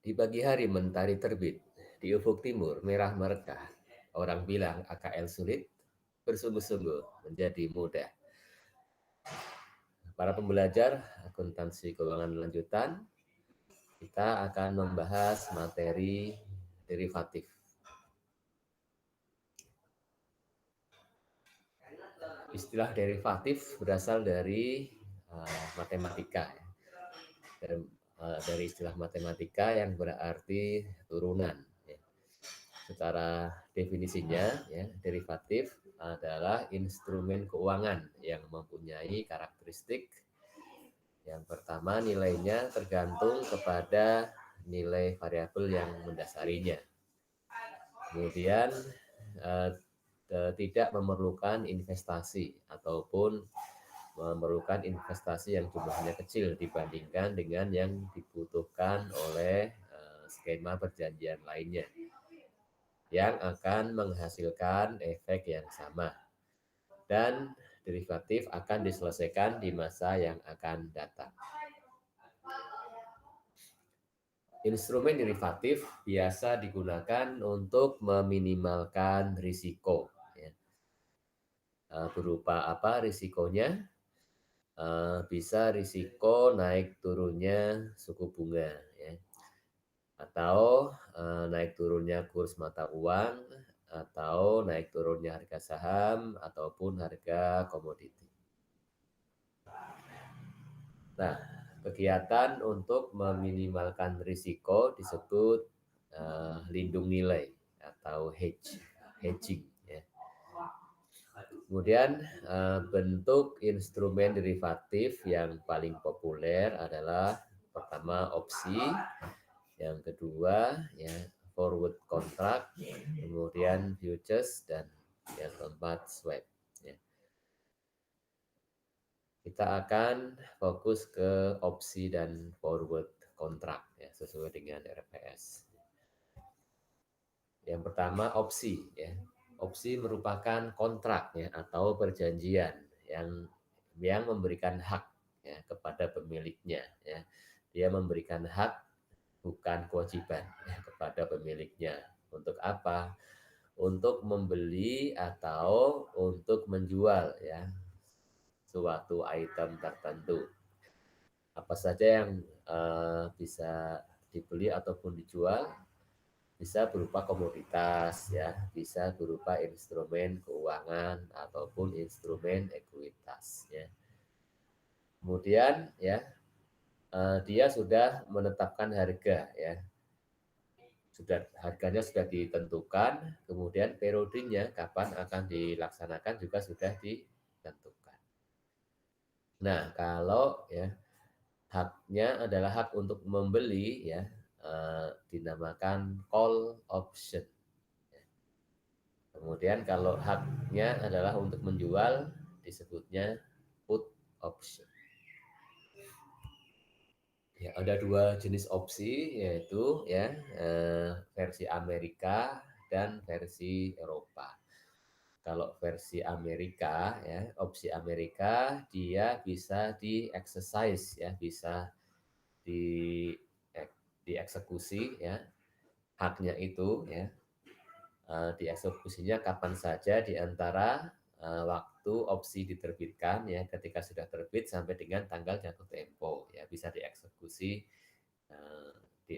Di pagi hari mentari terbit, di ufuk timur merah merekah. Orang bilang AKL sulit, bersungguh-sungguh menjadi mudah. Para pembelajar akuntansi keuangan lanjutan, kita akan membahas materi derivatif. Istilah derivatif berasal dari matematika, dari istilah matematika yang berarti turunan. Secara definisinya, derivatif adalah instrumen keuangan yang mempunyai karakteristik yang pertama, nilainya tergantung kepada nilai variabel yang mendasarinya. Kemudian eh, tidak memerlukan investasi ataupun memerlukan investasi yang jumlahnya kecil dibandingkan dengan yang dibutuhkan oleh skema perjanjian lainnya yang akan menghasilkan efek yang sama, dan derivatif akan diselesaikan di masa yang akan datang. Instrumen derivatif biasa digunakan untuk meminimalkan risiko. Berupa apa risikonya? Bisa risiko naik turunnya suku bunga, atau naik turunnya kurs mata uang, atau naik turunnya harga saham, ataupun harga komoditi. Nah, kegiatan untuk meminimalkan risiko disebut lindung nilai atau hedging. Kemudian bentuk instrumen derivatif yang paling populer adalah pertama opsi, yang kedua forward contract, kemudian futures, dan yang keempat swap. Kita akan fokus ke opsi dan forward contract sesuai dengan RPS. Yang pertama opsi. Opsi merupakan kontrak atau perjanjian yang memberikan hak kepada pemiliknya. Dia memberikan hak, bukan kewajiban kepada pemiliknya. Untuk apa? Untuk membeli atau untuk menjual suatu item tertentu. Apa saja yang bisa dibeli ataupun dijual? Bisa berupa komoditas, bisa berupa instrumen keuangan ataupun instrumen ekuitas. Kemudian dia sudah menetapkan harga, harganya sudah ditentukan, kemudian periodenya kapan akan dilaksanakan juga sudah ditentukan. Nah, kalau haknya adalah hak untuk membeli, dinamakan call option. Kemudian kalau haknya adalah untuk menjual, disebutnya put option. Ada dua jenis opsi, yaitu versi Amerika dan versi Eropa. Kalau versi Amerika, opsi Amerika dia bisa di-exercise, bisa dieksekusi, haknya itu, dieksekusinya kapan saja di antara waktu opsi diterbitkan ketika sudah terbit sampai dengan tanggal jatuh tempo, bisa dieksekusi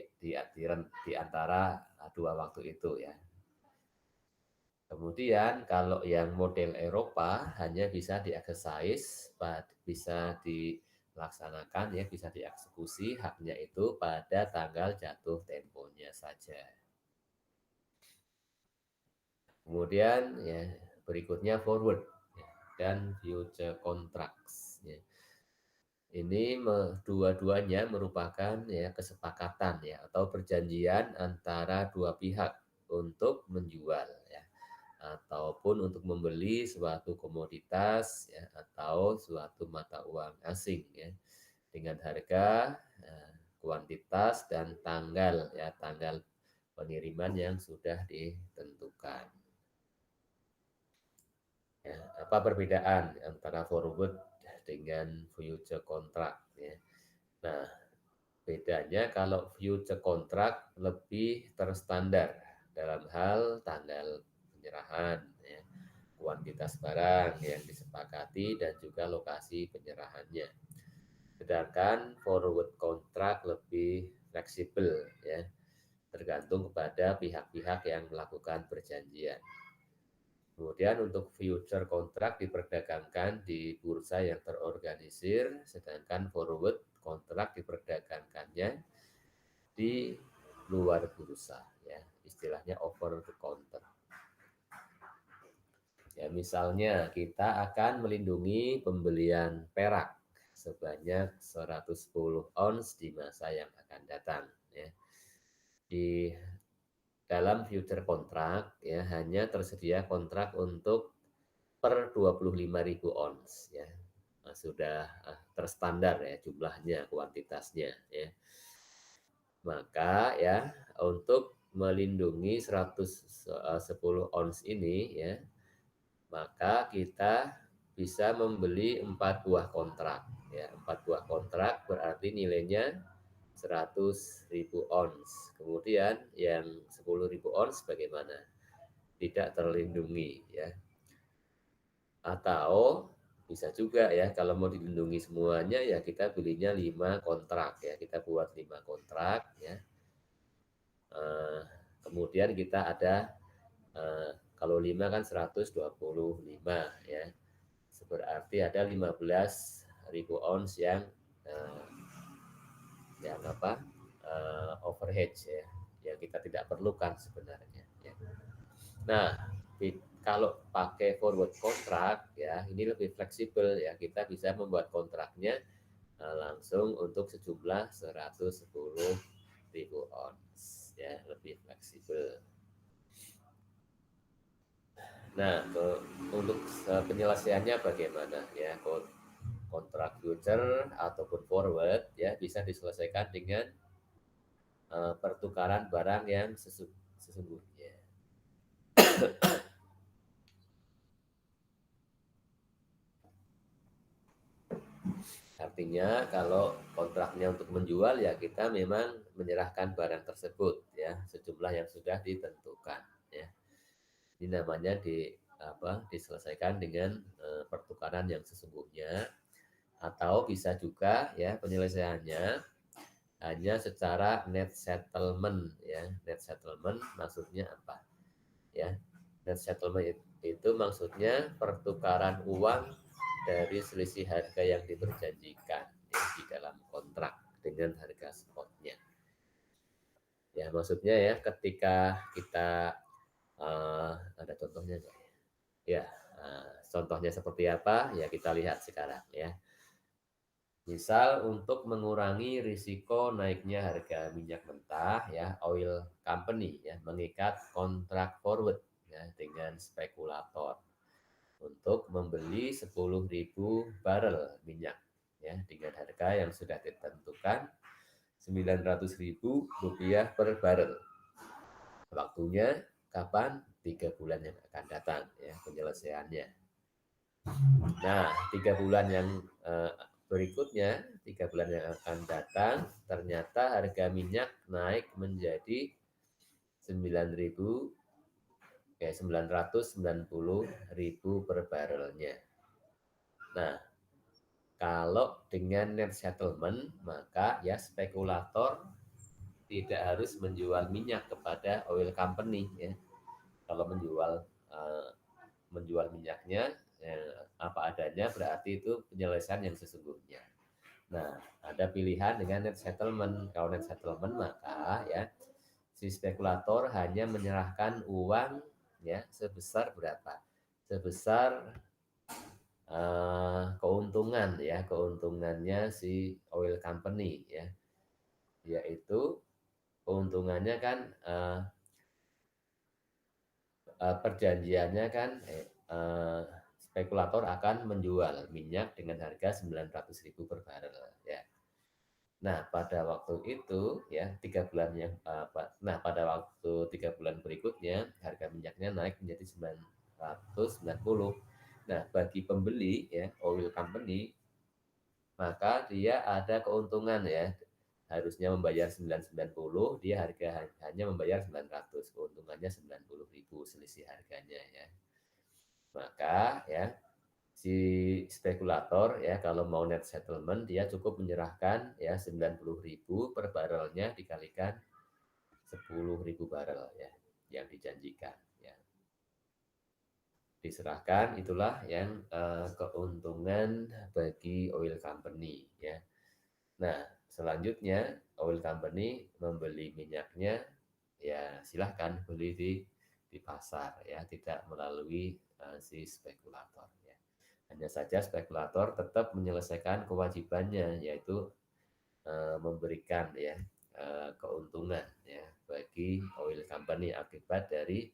di antara dua waktu itu. Kemudian kalau yang model Eropa hanya bisa di-exercise, bisa dilaksanakan, bisa dieksekusi haknya itu pada tanggal jatuh temponya saja. Kemudian berikutnya forward dan future contracts. Ini dua-duanya merupakan kesepakatan atau perjanjian antara dua pihak untuk menjual ataupun untuk membeli suatu komoditas atau suatu mata uang asing dengan harga, kuantitas, dan tanggal pengiriman yang sudah ditentukan. Apa perbedaan antara forward dengan future contract? Nah, Bedanya kalau future contract lebih terstandar dalam hal tanggal penyerahan, ya, kuantitas barang yang disepakati dan juga lokasi penyerahannya. Sedangkan forward contract lebih fleksibel, ya, tergantung kepada pihak-pihak yang melakukan perjanjian. Kemudian untuk future contract diperdagangkan di bursa yang terorganisir, sedangkan forward contract diperdagangkannya di luar bursa, ya, istilahnya over the counter. Ya, misalnya kita akan melindungi pembelian perak sebanyak 110 ons di masa yang akan datang, ya. Di dalam future kontrak, ya, hanya tersedia kontrak untuk per 25.000 ons, ya. Nah, sudah terstandar ya jumlahnya, kuantitasnya, ya. Maka ya untuk melindungi 110 ons ini, ya, maka kita bisa membeli 4 buah kontrak, ya. 4 buah kontrak berarti nilainya 100.000 ons. Kemudian yang 10.000 ons bagaimana? Tidak terlindungi, ya. Atau bisa juga ya kalau mau dilindungi semuanya ya kita belinya 5 kontrak, ya. Kita buat 5 kontrak, ya. Kemudian kita ada kalau 5 kan 125, ya. Berarti ada 15.000 ons eh, yang apa? Overhead, ya, yang kita tidak perlukan sebenarnya, ya. Nah, kalau pakai forward kontrak, ya, ini lebih fleksibel, ya. Kita bisa membuat kontraknya langsung untuk sejumlah 110.000 ons, ya, lebih fleksibel. Nah, untuk penyelesaiannya bagaimana, ya? Kontrak future ataupun forward, ya, bisa diselesaikan dengan pertukaran barang yang sesungguhnya. Artinya kalau kontraknya untuk menjual, ya kita memang menyerahkan barang tersebut, ya, sejumlah yang sudah ditentukan, ya. Ini namanya diselesaikan dengan pertukaran yang sesungguhnya, atau bisa juga ya penyelesaiannya hanya secara net settlement, ya. Net settlement maksudnya apa? Ya, net settlement itu maksudnya pertukaran uang dari selisih harga yang diperjanjikan, ya, di dalam kontrak dengan harga spotnya. Ya, maksudnya ya ketika kita ada contohnya nggak? Ya, contohnya seperti apa? Ya kita lihat sekarang, ya. Misal untuk mengurangi risiko naiknya harga minyak mentah, ya, oil company ya mengikat kontrak forward, ya, dengan spekulator untuk membeli 10.000 barel minyak, ya, dengan harga yang sudah ditentukan 900.000 rupiah per barel. Waktunya kapan? 3 bulan yang akan datang, ya, penyelesaiannya. Nah, 3 bulan yang berikutnya, 3 bulan yang akan datang, ternyata harga minyak naik menjadi 9.000, 990.000 per barelnya. Nah, kalau dengan net settlement, maka ya spekulator tidak harus menjual minyak kepada oil company, ya. Kalau menjual minyaknya apa adanya, berarti itu penyelesaian yang sesungguhnya. Nah, ada pilihan dengan net settlement. Kalau net settlement maka ya si spekulator hanya menyerahkan uang, ya, sebesar berapa? Sebesar keuntungan, ya, keuntungannya si oil company, ya, yaitu keuntungannya kan perjanjiannya kan spekulator akan menjual minyak dengan harga 900.000 per barel, ya. Nah, pada waktu itu ya 3 bulan yang nah pada waktu 3 bulan berikutnya harga minyaknya naik menjadi 990. Nah, bagi pembeli, ya, oil company, maka dia ada keuntungan, ya, harusnya membayar 990, dia hanya membayar 900, keuntungannya 90.000 selisih harganya ya. Maka ya si spekulator ya kalau mau net settlement dia cukup menyerahkan ya 90.000 per barrelnya dikalikan 10.000 barrel ya yang dijanjikan ya. Diserahkan itulah yang keuntungan bagi oil company ya. Nah, selanjutnya oil company membeli minyaknya ya silahkan beli di pasar ya, tidak melalui si spekulator ya. Hanya saja spekulator tetap menyelesaikan kewajibannya yaitu memberikan ya keuntungan ya bagi oil company akibat dari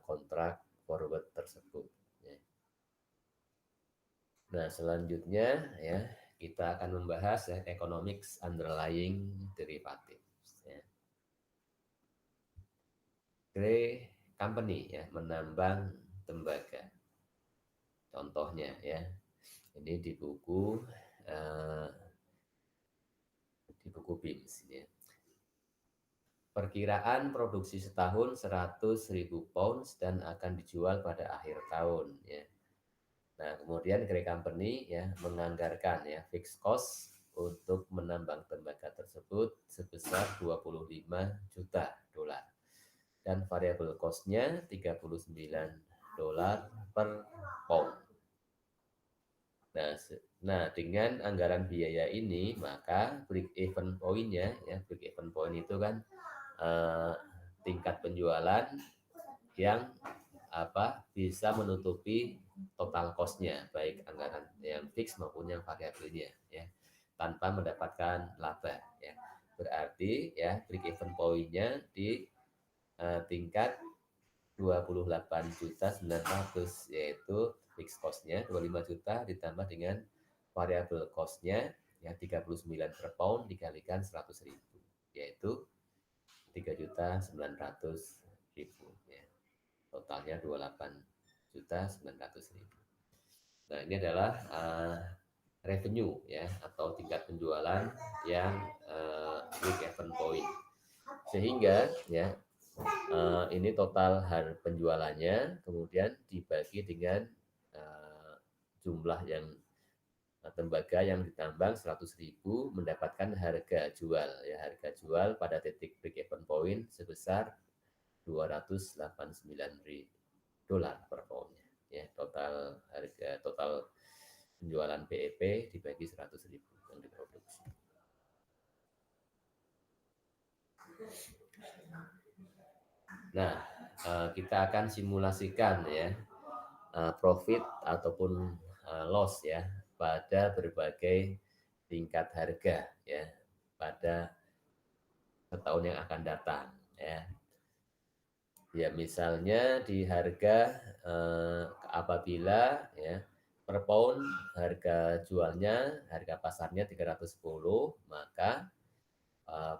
kontrak forward tersebut ya. Nah, selanjutnya ya kita akan membahas ya economics underlying derivatives ya. Gray company ya menambang tembaga. Contohnya ya. Ini eh, di buku BIMS ya. Perkiraan produksi setahun 100.000 pounds dan akan dijual pada akhir tahun ya. Nah, kemudian Grey Company ya menganggarkan ya fixed cost untuk menambang tembaga tersebut sebesar 25 juta dolar dan variable cost-nya 39 dolar per pound. Nah, dengan anggaran biaya ini maka break even point-nya ya break even point itu kan tingkat penjualan yang bisa menutupi total cost-nya baik anggaran yang fix maupun yang variabelnya ya tanpa mendapatkan laba ya. Berarti ya break even point-nya di tingkat 28.900 yaitu fix cost-nya 25 juta ditambah dengan variable cost-nya ya 39 per pound dikalikan 100.000 yaitu 3.900.000 ya. Totalnya 28.900.000. Nah, ini adalah revenue ya atau tingkat penjualan yang break even point. Sehingga ya ini total penjualannya kemudian dibagi dengan jumlah yang tembaga yang ditambang 100.000 mendapatkan harga jual ya harga jual pada titik break even point sebesar 289 dolar per poundnya ya total penjualan BEP dibagi 100.000 yang diproduksi. Nah, kita akan simulasikan ya profit ataupun loss ya pada berbagai tingkat harga ya pada setahun yang akan datang ya. Ya misalnya di harga apabila ya per pound harga jualnya harga pasarnya 310 maka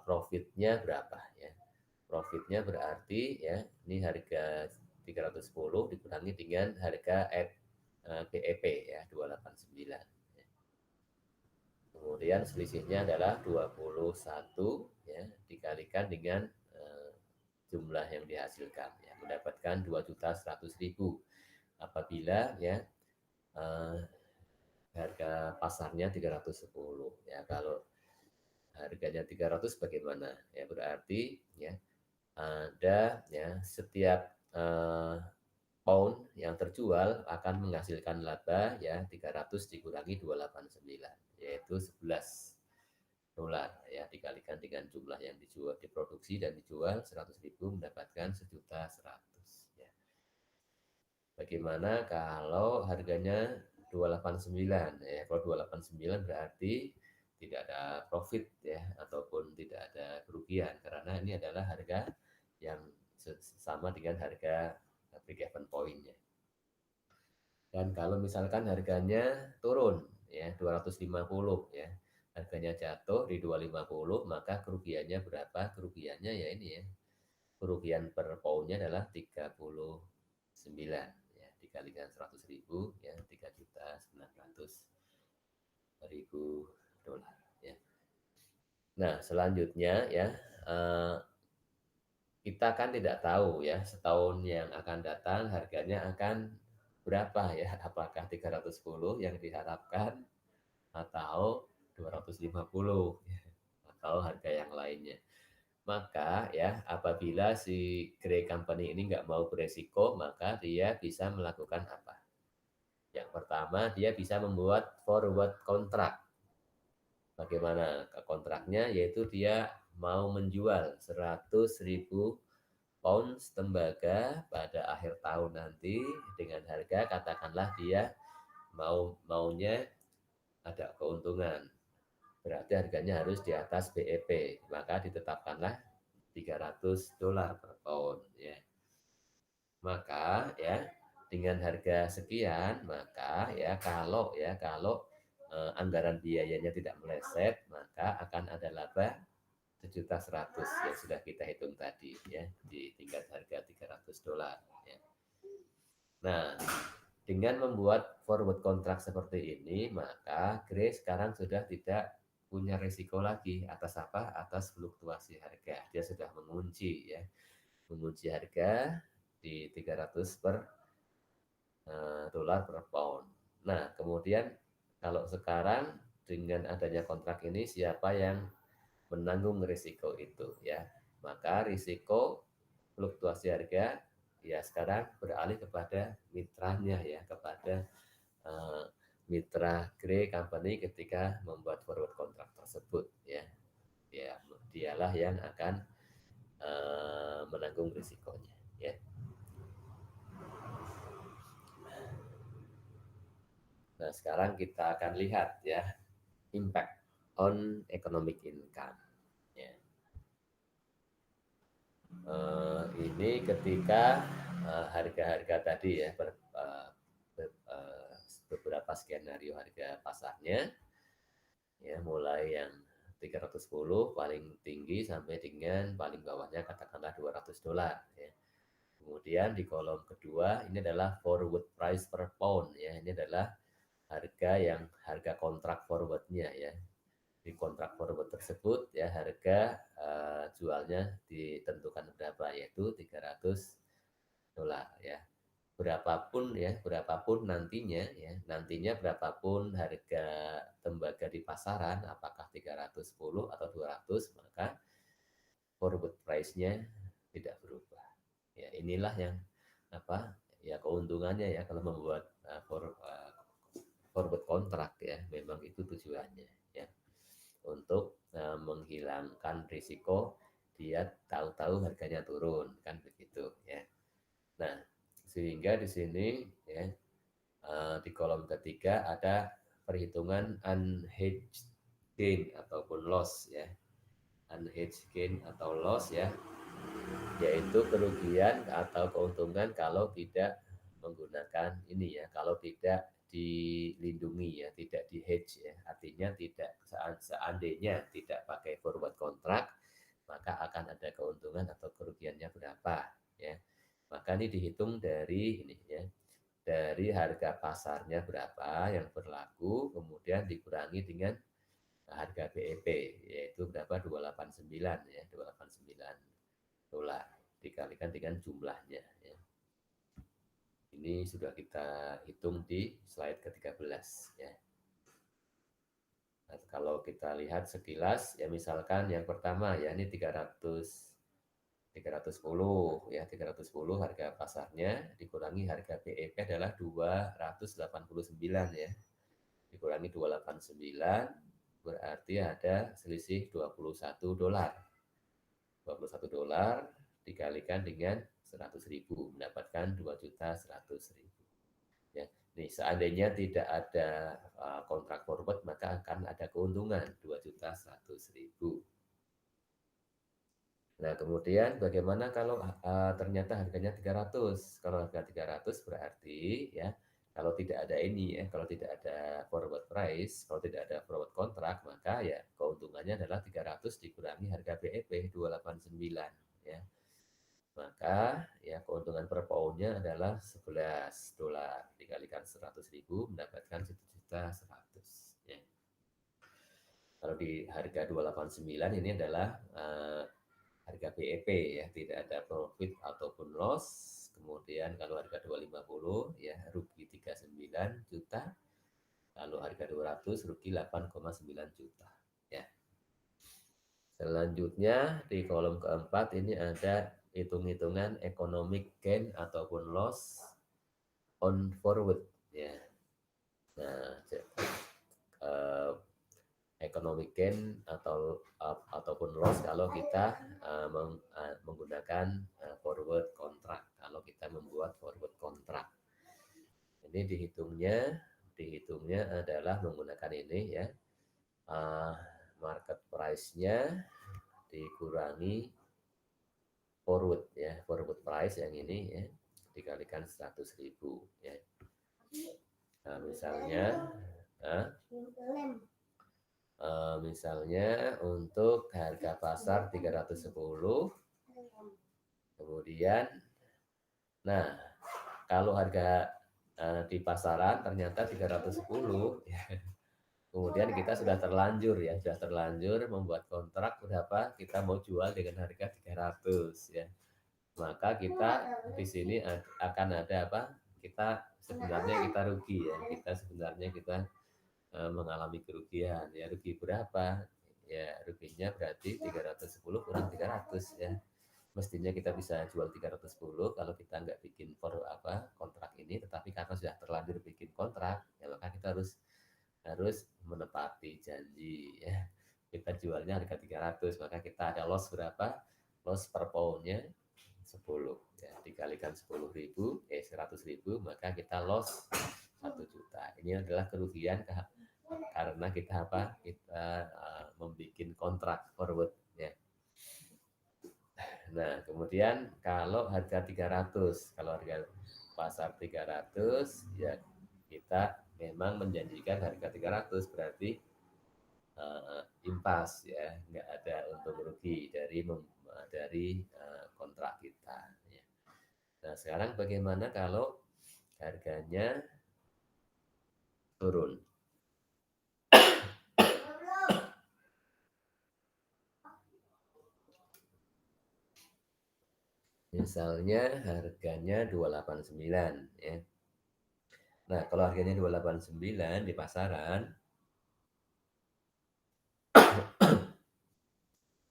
profitnya berapa ya. Profitnya berarti ya ini harga 310 dikurangi dengan harga BEP ya 289. Kemudian selisihnya adalah 21 ya dikalikan dengan jumlah yang dihasilkan ya mendapatkan 2.100.000 apabila ya harga pasarnya 310 ya kalau harganya 300 bagaimana ya berarti ya ada ya setiap pound yang terjual akan menghasilkan laba ya 300 dikurangi 289 yaitu 11 dolar ya dikalikan dengan jumlah yang diproduksi dan dijual 100.000 mendapatkan 1.100.000 ya. Bagaimana kalau harganya 289 ya kalau 289 berarti tidak ada profit ya ataupun tidak ada kerugian karena ini adalah harga yang sama dengan harga break even point-nya. Dan kalau misalkan harganya turun ya 250 ya harganya jatuh di 250 maka kerugiannya berapa? Kerugiannya ya ini ya kerugian per poundnya adalah 39 ya dikalikan 100.000 ya 3.900.000 dolar ya. Nah, selanjutnya ya, eee, kita kan tidak tahu ya, setahun yang akan datang harganya akan berapa ya, apakah 310 yang diharapkan atau 250 atau harga yang lainnya. Maka ya, apabila si Grey Company ini nggak mau beresiko, maka dia bisa melakukan apa? Yang pertama, dia bisa membuat forward kontrak. Bagaimana kontraknya? Yaitu dia mau menjual 100.000 pounds tembaga pada akhir tahun nanti dengan harga katakanlah dia maunya ada keuntungan. Berarti harganya harus di atas BEP, maka ditetapkanlah $300 per pound ya. Maka ya dengan harga sekian, maka kalau anggaran biayanya tidak meleset, maka akan ada laba 1.100.000 yang sudah kita hitung tadi ya di tingkat harga $300 ya. Nah, dengan membuat forward kontrak seperti ini, maka Grace sekarang sudah tidak punya risiko lagi atas apa? Atas fluktuasi harga. Dia sudah mengunci ya, mengunci harga di 300 per dolar per pound. Nah, kemudian kalau sekarang dengan adanya kontrak ini siapa yang menanggung risiko itu ya? Maka risiko fluktuasi harga ya sekarang beralih kepada mitranya ya, kepada uh, mitra Grey Company ketika membuat forward kontrak tersebut ya. Ya, dialah yang akan menanggung risikonya ya. Nah, sekarang kita akan lihat ya impact on economic income. Ya. Ini ketika harga-harga tadi ya beberapa skenario harga pasarnya ya mulai yang 310 paling tinggi sampai dengan paling bawahnya katakanlah $200 ya. Kemudian di kolom kedua ini adalah forward price per pound ya. Ini adalah harga kontrak forwardnya ya. Di kontrak forward tersebut ya harga jualnya ditentukan berapa yaitu $300 ya. Berapapun nantinya berapapun harga tembaga di pasaran apakah 310 atau 200 maka forward price-nya tidak berubah. Ya, inilah yang apa? Ya keuntungannya ya kalau membuat forward kontrak ya, memang itu tujuannya ya untuk menghilangkan risiko dia tahu-tahu harganya turun kan begitu ya. Nah, sehingga di sini ya di kolom ketiga ada perhitungan unhedged gain ataupun loss ya. Unhedged gain atau loss ya, yaitu kerugian atau keuntungan kalau tidak menggunakan ini ya, kalau tidak dilindungi ya, tidak di hedge ya, artinya tidak seandainya tidak pakai forward kontrak maka akan ada keuntungan atau kerugiannya berapa ya. Maka ini dihitung dari ini ya, dari harga pasarnya berapa yang berlaku kemudian dikurangi dengan harga BEP yaitu berapa 289 ya, $289 dikalikan dengan jumlahnya ya. Ini sudah kita hitung di slide ke-13 ya. Nah, kalau kita lihat sekilas ya misalkan yang pertama ya ini 310 ya 310 harga pasarnya dikurangi harga BEP adalah 289 ya. Dikurangi 289 berarti ada selisih $21. $21 dikalikan dengan 100.000 mendapatkan 2.100.000 ya. Nih seandainya tidak ada kontrak forward maka akan ada keuntungan 2.100.000. Nah, kemudian bagaimana kalau ternyata harganya 300? Kalau harga 300 berarti ya kalau tidak ada ini ya, kalau tidak ada forward price, kalau tidak ada forward kontrak, maka ya keuntungannya adalah 300 dikurangi harga BEP 289 ya. Maka ya keuntungan per poundnya adalah $11 dikalikan 100.000 mendapatkan 1.100.000 ya. Kalau di harga 289 ini adalah harga BEP ya, tidak ada profit ataupun loss. Kemudian kalau harga 250 ya rugi 39 juta. Kalau harga 200 rugi 8,9 juta. Ya. Selanjutnya di kolom keempat ini ada hitung-hitungan economic gain ataupun loss on forward ya. Nah, uh, economic gain ataupun loss kalau kita menggunakan forward contract, kalau kita membuat forward contract. Ini dihitungnya adalah menggunakan ini ya, market price-nya dikurangi forward ya, forward price yang ini ya, dikalikan 100.000 ya. Nah, misalnya untuk harga pasar 310, kemudian nah kalau harga di pasaran ternyata 310 ya, kemudian kita sudah terlanjur membuat kontrak berapa kita mau jual dengan harga 300 ya, maka kita di sini akan ada apa, kita sebenarnya kita rugi ya, kita mengalami kerugian ya. Rugi berapa ya, ruginya berarti 310 kurang 300 ya, mestinya kita bisa jual 310 kalau kita nggak bikin kontrak ini, tetapi karena sudah terlanjur bikin kontrak ya, maka kita harus menepati janji ya, kita jualnya harga 300, maka kita ada loss berapa, loss per poundnya 10 ya, dikalikan 10.000 100.000, maka kita loss 1 juta. Ini adalah kerugian karena kita membuat kontrak forward ya. Nah, kemudian kalau harga 300, kalau harga pasar 300 ya, kita memang menjanjikan harga 300, berarti impas ya, nggak ada untung rugi dari kontrak kita ya. Nah, sekarang bagaimana kalau harganya turun? Misalnya harganya 289 ya. Nah, kalau harganya 289 di pasaran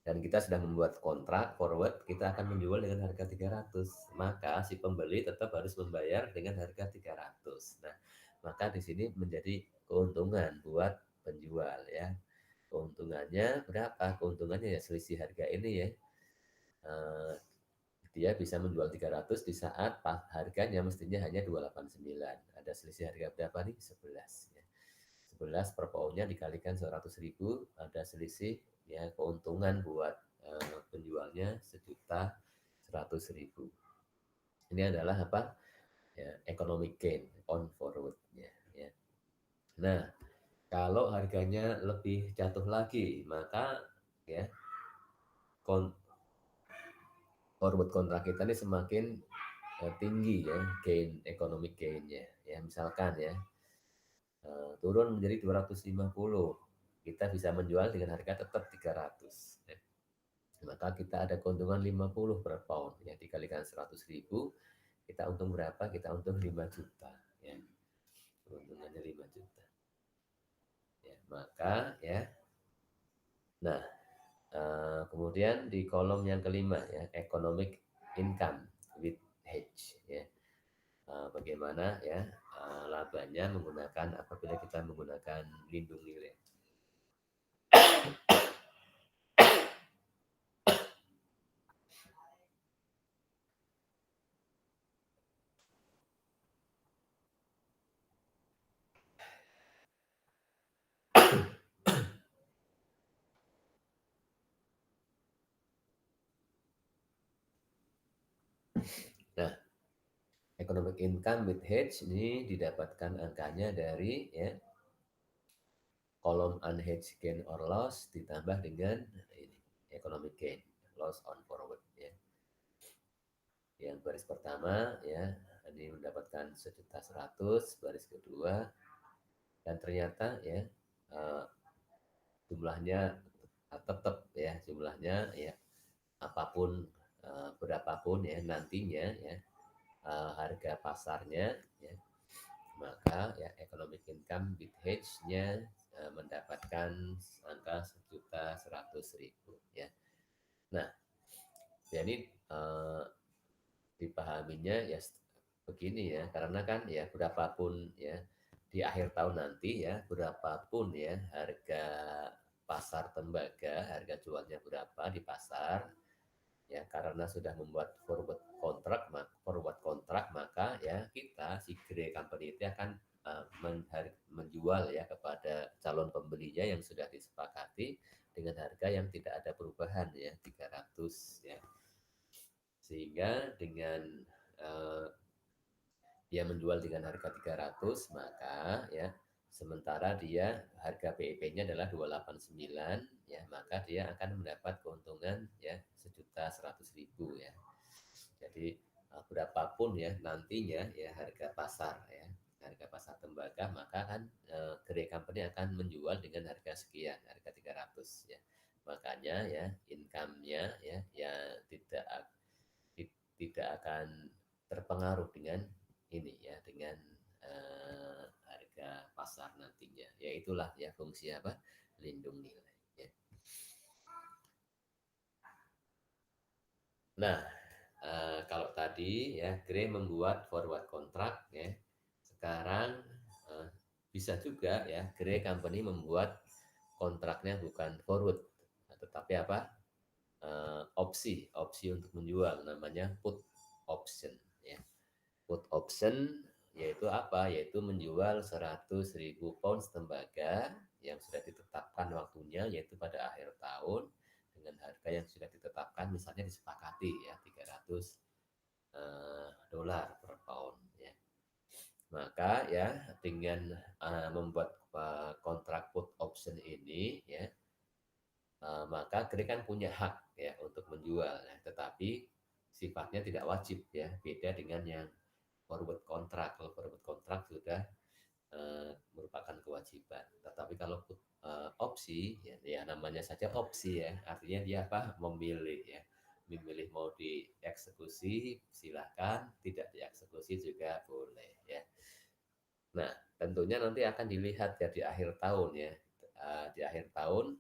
dan kita sudah membuat kontrak forward, kita akan menjual dengan harga 300, maka si pembeli tetap harus membayar dengan harga 300. Nah, maka di sini menjadi keuntungan buat penjual ya. Keuntungannya berapa? Keuntungannya ya selisih harga ini ya. Dia bisa menjual 300 di saat harganya mestinya hanya 289. Ada selisih harga berapa nih? 11 ya. 11 per poundnya dikalikan 100.000, ada selisih ya, keuntungan buat penjualnya 1.100.000. Ini adalah apa ya, economic gain on forwardnya ya. Nah, kalau harganya lebih jatuh lagi, maka ya forward kontrak kita ini semakin tinggi ya, economic gain-nya ya. Misalkan ya turun menjadi 250, kita bisa menjual dengan harga tetap 300 ya. Maka kita ada keuntungan 50 per pound ya, dikalikan 100.000, kita untung berapa? Kita untung 5 juta ya, keuntungannya 5 juta ya. Maka ya, nah kemudian di kolom yang kelima ya, economic income with hedge ya. Bagaimana ya labanya menggunakan, apabila kita menggunakan lindung nilai. Nah, economic income with hedge ini didapatkan angkanya dari ya, kolom unhedged gain or loss ditambah dengan ini, economic gain loss on forward ya. Yang baris pertama ya, ini mendapatkan 1.100.000, baris kedua, dan ternyata ya jumlahnya tetap ya, jumlahnya ya apapun berapapun ya nantinya ya harga pasarnya ya, maka ya economic income with hedge-nya mendapatkan angka 1.100.000 ya. Nah, jadi dipahaminya ya begini ya, karena kan ya berapapun ya di akhir tahun nanti ya berapapun ya harga pasar tembaga, harga jualnya berapa di pasar ya, karena sudah membuat forward kontrak maka ya kita si Grey Company itu akan menjual ya kepada calon pembelinya yang sudah disepakati dengan harga yang tidak ada perubahan ya 300 ya, sehingga dengan uh, dia menjual dengan harga 300 maka ya sementara dia harga PIP-nya adalah 289 ya, maka dia akan mendapat keuntungan ya 1.100.000 ya. Jadi berapapun ya nantinya ya harga pasar ya, harga pasar tembaga, maka kan Grey Company akan menjual dengan harga sekian, harga 300 ya. Makanya ya income-nya ya tidak tidak akan terpengaruh dengan ini ya, dengan harga pasar nantinya. Ya itulah ya fungsi apa? Lindung nilai ya. Nah, kalau tadi ya Grey membuat forward contract ya. Sekarang uh, bisa juga ya Grey Company membuat kontraknya bukan forward, tetapi apa? Opsi untuk menjual namanya put option ya. Put option yaitu apa? Yaitu menjual 100.000 pounds tembaga yang sudah ditetapkan waktunya yaitu pada akhir tahun dengan harga yang sudah ditetapkan, misalnya disepakati ya 300 dolar per pound ya. Maka ya dengan membuat kontrak put option ini ya, maka Greg kan punya hak ya untuk menjual ya, tetapi sifatnya tidak wajib ya, beda dengan yang forward kontrak. Kalau forward kontrak sudah merupakan kewajiban. Tetapi kalau opsi ya, ya namanya saja opsi ya, artinya dia apa? Memilih ya. Memilih mau dieksekusi silahkan, tidak dieksekusi juga boleh ya. Nah, tentunya nanti akan dilihat ya di akhir tahun ya. Di akhir tahun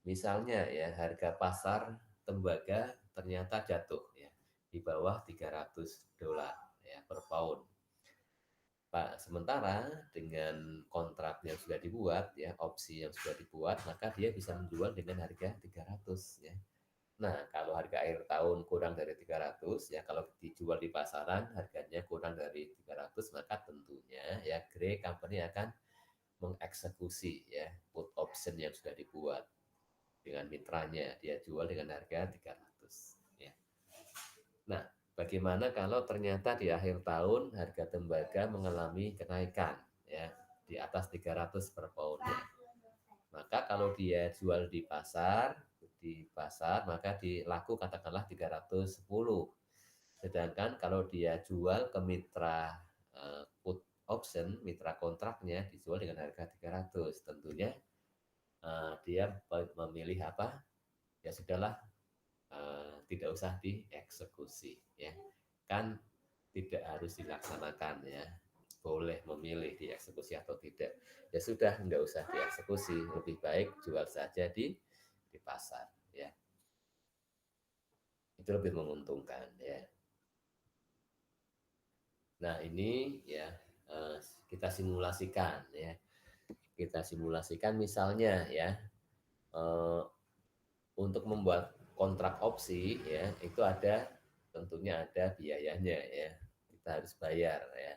misalnya ya harga pasar tembaga ternyata jatuh ya di bawah 300 dolar ya per pound. Pak, sementara dengan kontrak yang sudah dibuat ya, opsi yang sudah dibuat, maka dia bisa menjual dengan harga 300 ya. Nah, kalau harga akhir tahun kurang dari 300 ya, kalau dijual di pasaran harganya kurang dari 300, maka tentunya ya Grey Company akan mengeksekusi ya put option yang sudah dibuat dengan mitranya, dia jual dengan harga 300 ya. Nah, bagaimana kalau ternyata di akhir tahun harga tembaga mengalami kenaikan ya di atas 300 per pound ya. Maka kalau dia jual di pasar maka dilaku katakanlah 310. Sedangkan kalau dia jual ke mitra put option, mitra kontraknya dijual dengan harga 300. Tentunya dia memilih apa? Ya sudahlah, tidak usah dieksekusi ya, kan tidak harus dilaksanakan ya, boleh memilih dieksekusi atau tidak, ya sudah nggak usah dieksekusi, lebih baik jual saja di pasar ya, itu lebih menguntungkan ya. Nah ini ya kita simulasikan ya, kita simulasikan misalnya ya, eh, untuk membuat kontrak opsi ya itu ada, tentunya ada biayanya ya, kita harus bayar ya.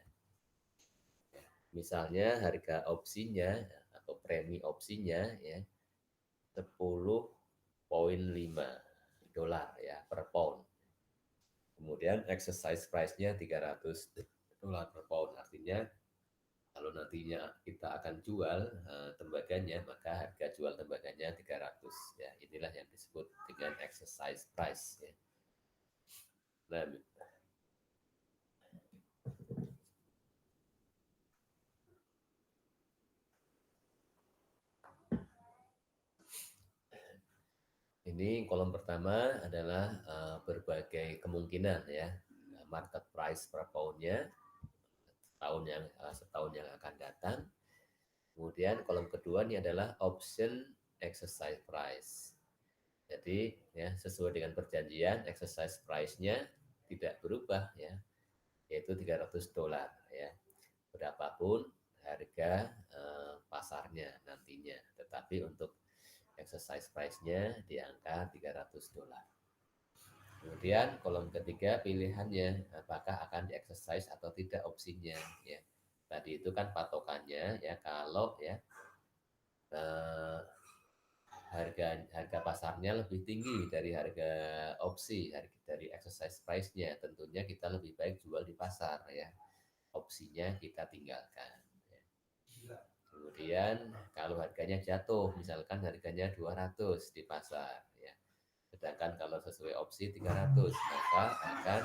Misalnya harga opsinya atau premi opsinya ya 10,5 dolar ya per pound. Kemudian exercise price-nya 300 dolar per pound. Artinya kalau nantinya kita akan jual tembaganya, maka harga jual tembaganya 300 ya. Inilah yang disebut dengan exercise price ya. Nah, Ini kolom pertama adalah berbagai kemungkinan ya, market price per poundnya setahun yang akan datang. Kemudian kolom kedua ini adalah option exercise price. Jadi ya sesuai dengan perjanjian exercise price-nya tidak berubah ya, yaitu $300 ya. Berapapun harga pasarnya nantinya, tetapi untuk exercise price-nya di angka $300. Kemudian kolom ketiga pilihannya apakah akan di-exercise atau tidak opsinya ya. Tadi itu kan patokannya ya, kalau ya eh, harga pasarnya lebih tinggi dari harga opsi, dari exercise price-nya, tentunya kita lebih baik jual di pasar ya. Opsinya kita tinggalkan. Ya. Kemudian kalau harganya jatuh, misalkan harganya 200 di pasar ya. Sedangkan kalau sesuai opsi 300, maka akan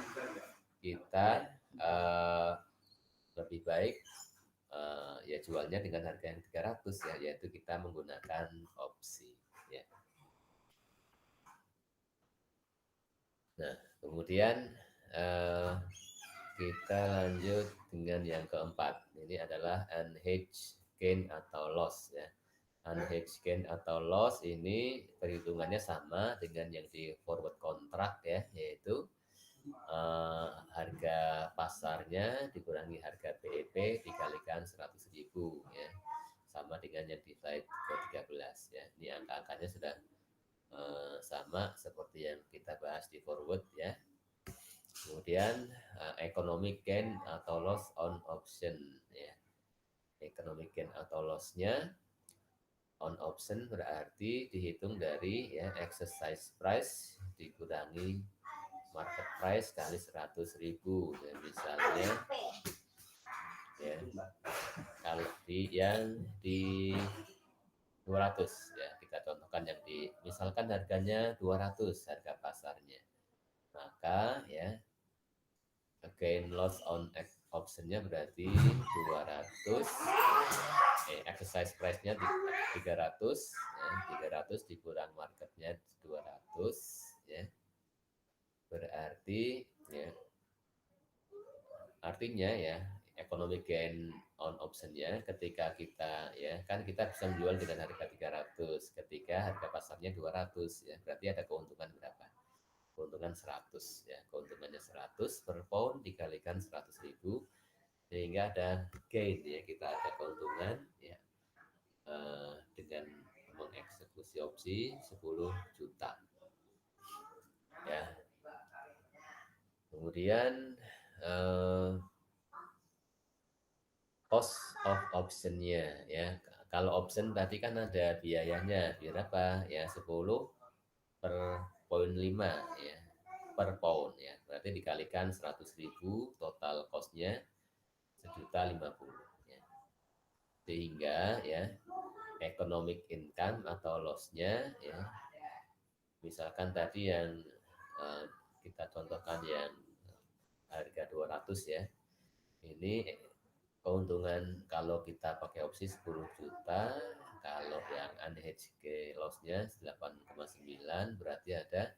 kita lebih baik ya jualnya dengan harga yang 300 ya, yaitu kita menggunakan opsi ya. Nah, kemudian eh, kita lanjut dengan yang keempat. Ini adalah unhedged gain atau loss ya. Unhedged gain atau loss ini perhitungannya sama dengan yang di forward contract ya, yaitu harga pasarnya dikurangi harga BEP dikalikan 100.000 ya. Sama dengan yang di slide ke-13 ya. Ini angka-angkanya sudah sama seperti yang kita bahas di forward ya. Kemudian economic gain atau loss on option ya. Economic gain atau loss-nya on option berarti dihitung dari ya exercise price dikurangi market price kali 100.000 ya, misalnya ya, kalau di 200 ya, kita contohkan yang di misalkan harganya 200 harga pasarnya, maka ya gain loss on optionnya berarti 200 exercise price-nya 300 ya, 300 dikurang marketnya 200 ya, berarti ya artinya ya economic gain on option-nya ketika kita ya kan kita bisa menjual dengan harga 300 ketika harga pasarnya 200 ya, berarti ada keuntungan berapa? Keuntungan 100 ya, keuntungannya 100 per pound dikalikan 100.000 sehingga ada gain ya, kita ada keuntungan ya dengan mengeksekusi opsi 10 juta ya. Kemudian cost of option-nya ya. Kalau option tadi kan ada biayanya berapa ya, 10 per poin 5 ya, per pound ya. Berarti dikalikan 100.000 total cost-nya 1.050 ya. Sehingga ya economic income atau loss-nya ya, misalkan tadi yang kita contohkan yang harga 200 ya, ini keuntungan kalau kita pakai opsi 10 juta, kalau yang unhedged loss-nya 8,9 berarti ada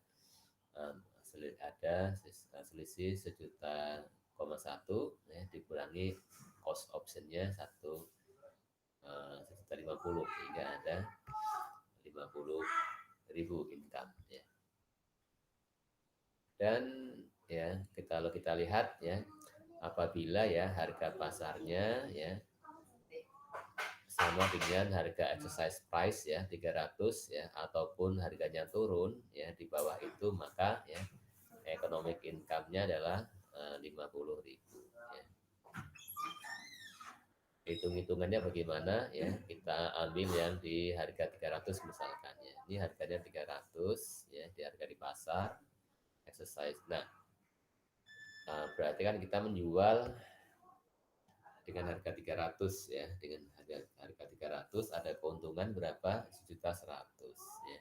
selisih 1,1 juta ya, dikurangi cost optionnya 1.050 hingga ada 50.000 income ya. Dan ya kalau kita lihat ya, apabila ya harga pasarnya ya sama dengan harga exercise price ya 300 ya, ataupun harganya turun ya di bawah itu, maka ya economic income-nya adalah 50.000 ya. Hitung-hitungannya bagaimana ya, kita ambil yang di harga 300 misalkan ya. Ini harganya 300 ya, di harga di pasar exercise. Nah, berarti kan kita menjual dengan harga 300 ya, dengan harga 300 ada keuntungan berapa? 1.100.000 ya.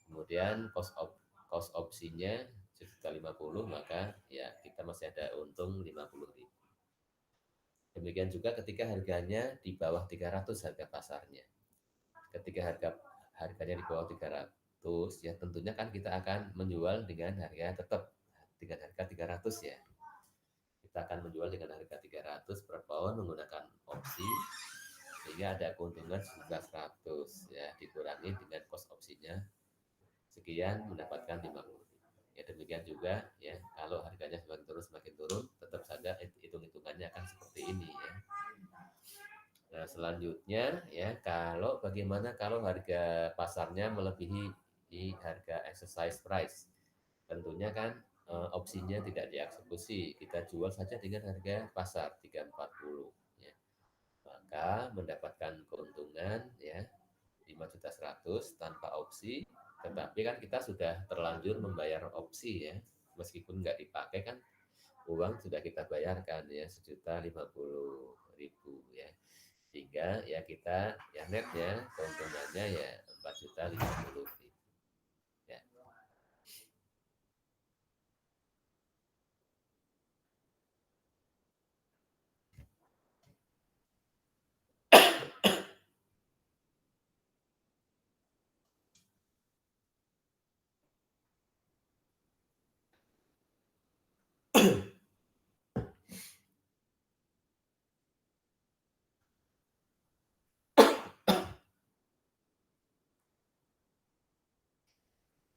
Kemudian cost opsinya 1.050.000, maka ya kita masih ada untung 50.000. Demikian juga ketika harganya di bawah 300 harga pasarnya. Ketika harganya di bawah ya tentunya kan kita akan menjual dengan harga tetap dengan harga 300 ya. Kita akan menjual dengan harga 300 per pound menggunakan opsi sehingga ada keuntungan sebesar 100 ya, dikurangi dengan cost opsinya sekian mendapatkan 50. Ya demikian juga ya, kalau harganya semakin turun tetap saja hitung-hitungannya akan seperti ini ya. Nah, selanjutnya ya, kalau bagaimana kalau harga pasarnya melebihi di harga exercise price? Tentunya kan opsinya tidak dieksekusi, kita jual saja dengan harga pasar 340 ya. Maka mendapatkan keuntungan ya 5.100.000 tanpa opsi, tetapi kan kita sudah terlanjur membayar opsi ya. Meskipun nggak dipakai kan uang sudah kita bayarkan ya 1.050.000 ya. Sehingga ya kita ya netnya keuntungannya ya 4.050.000 ya.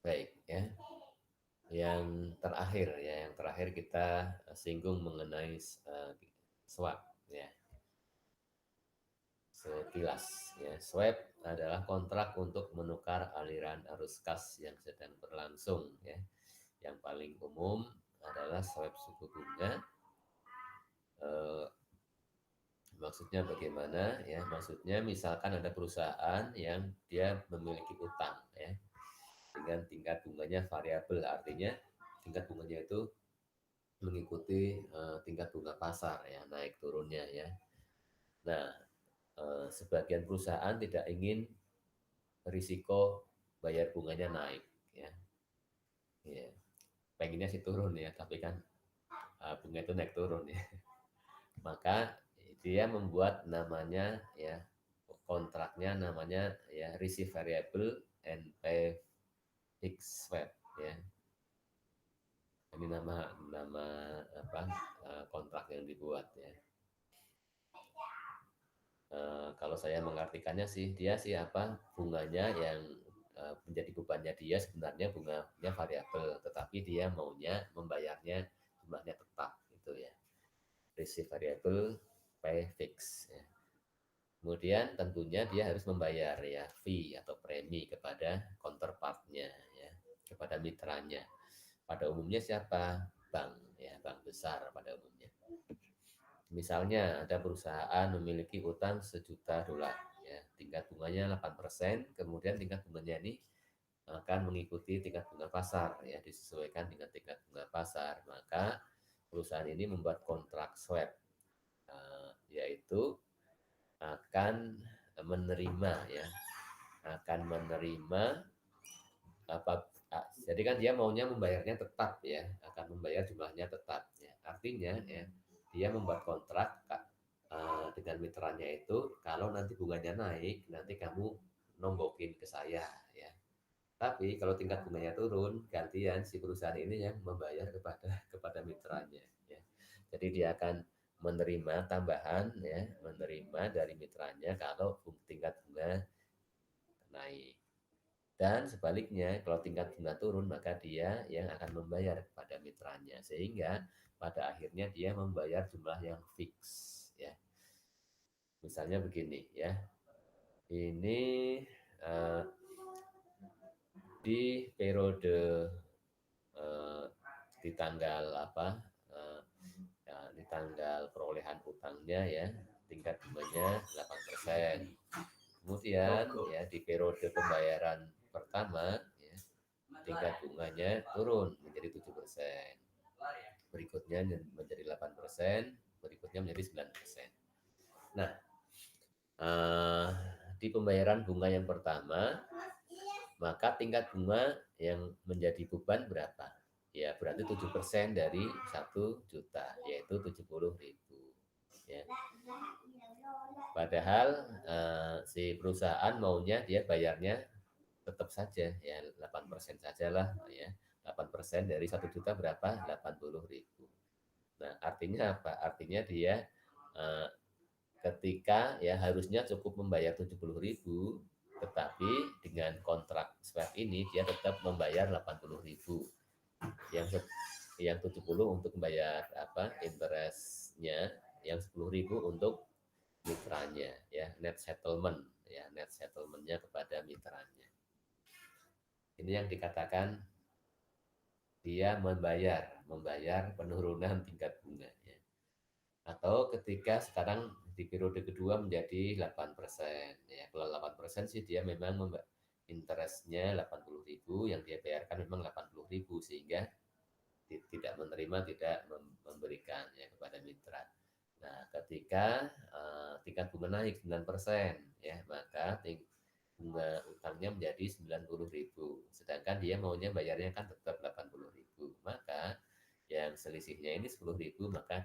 Baik ya. Yang terakhir kita singgung mengenai swap ya. Sekilas ya, swap adalah kontrak untuk menukar aliran arus kas yang sedang berlangsung ya. Yang paling umum adalah swap suku bunga. Eh, Maksudnya bagaimana ya? Maksudnya misalkan ada perusahaan yang dia memiliki utang ya dengan tingkat bunganya variabel, artinya tingkat bunganya itu mengikuti tingkat bunga pasar ya, naik turunnya ya. Nah, sebagian perusahaan tidak ingin risiko bayar bunganya naik ya. Ya, pengennya sih turun ya, tapi kan bunga itu naik turun ya. Maka dia membuat namanya ya, kontraknya namanya ya receive variable and pay fixed swap ya. Ini nama nama apa kontrak yang dibuat ya. Kalau saya mengartikannya sih dia sih apa bunganya yang menjadi bebannya dia sebenarnya bunganya variabel, tetapi dia maunya membayarnya jumlahnya tetap gitu ya. Receive variable, pay fix ya. Kemudian tentunya dia harus membayar ya fee atau premi kepada counterpartnya ya, kepada mitranya. Pada umumnya siapa? Bank ya, bank besar pada umumnya. Misalnya ada perusahaan memiliki utang $1.000.000 ya, tingkat bunganya 8%, kemudian tingkat bunganya ini akan mengikuti tingkat bunga pasar ya, disesuaikan dengan tingkat bunga pasar. Maka perusahaan ini membuat kontrak swap yaitu akan menerima ya, akan menerima apa jadi kan dia maunya membayarnya tetap ya, akan membayar jumlahnya tetap ya. Artinya ya, dia membuat kontrak dengan mitranya itu kalau nanti bunganya naik nanti kamu nombokin ke saya ya. Tapi kalau tingkat bunganya turun, gantian si perusahaan ini yang membayar kepada mitranya ya. Jadi dia akan menerima tambahan ya, menerima dari mitranya kalau tingkat bunga naik. Dan sebaliknya, kalau tingkat bunga turun, maka dia yang akan membayar kepada mitranya. Sehingga pada akhirnya dia membayar jumlah yang fix. Ya. Misalnya begini ya, ini uh, di periode uh, di tanggal apa, uh, ya, di tanggal perolehan utangnya ya, tingkat bunganya 8%. Kemudian ya di periode pembayaran pertama ya, tingkat bunganya turun menjadi 7%. Berikutnya menjadi 8%, berikutnya menjadi 9%. Nah, eh, di pembayaran bunga yang pertama, maka tingkat bunga yang menjadi beban berapa? Ya, berarti 7% dari 1 juta, yaitu 70.000. Ya. Padahal si perusahaan maunya dia bayarnya tetap saja ya 8% sajalah ya. 8% dari 1 juta berapa? 80.000. Nah, artinya apa? Artinya dia eh, ketika ya harusnya cukup membayar 70.000, tetapi dengan kontrak swap ini dia tetap membayar 80.000. Yang yang 70 untuk membayar apa? Interestnya, yang 10.000 untuk mitranya ya, net settlement ya, net settlementnya kepada mitranya. Ini yang dikatakan dia membayar penurunan tingkat bunga ya. Atau ketika sekarang di periode kedua menjadi 8% ya. Kalau 8% sih dia memang interestnya 80.000, yang dia bayarkan memang 80.000, sehingga tidak menerima, tidak memberikan ya kepada mitra. Nah, ketika tingkat bunga naik 9% ya, maka bunga utangnya menjadi 90.000. Sedangkan dia maunya bayarnya kan tetap 80.000. Maka yang selisihnya ini 10.000, maka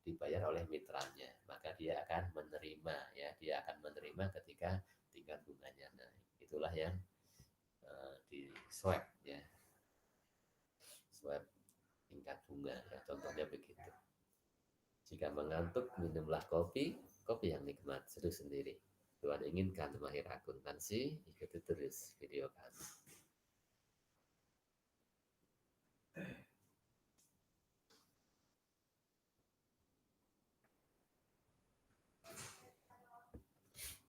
dibayar oleh mitranya. Maka dia akan menerima ya, dia akan menerima ketika tingkat bunganya naik. Itulah yang di swap ya. Swap tingkat bunga ya, contohnya begitu. Jika mengantuk, minumlah kopi, kopi yang nikmat, seduh sendiri. Tuhan inginkan mahir akuntansi, ikuti terus video kami.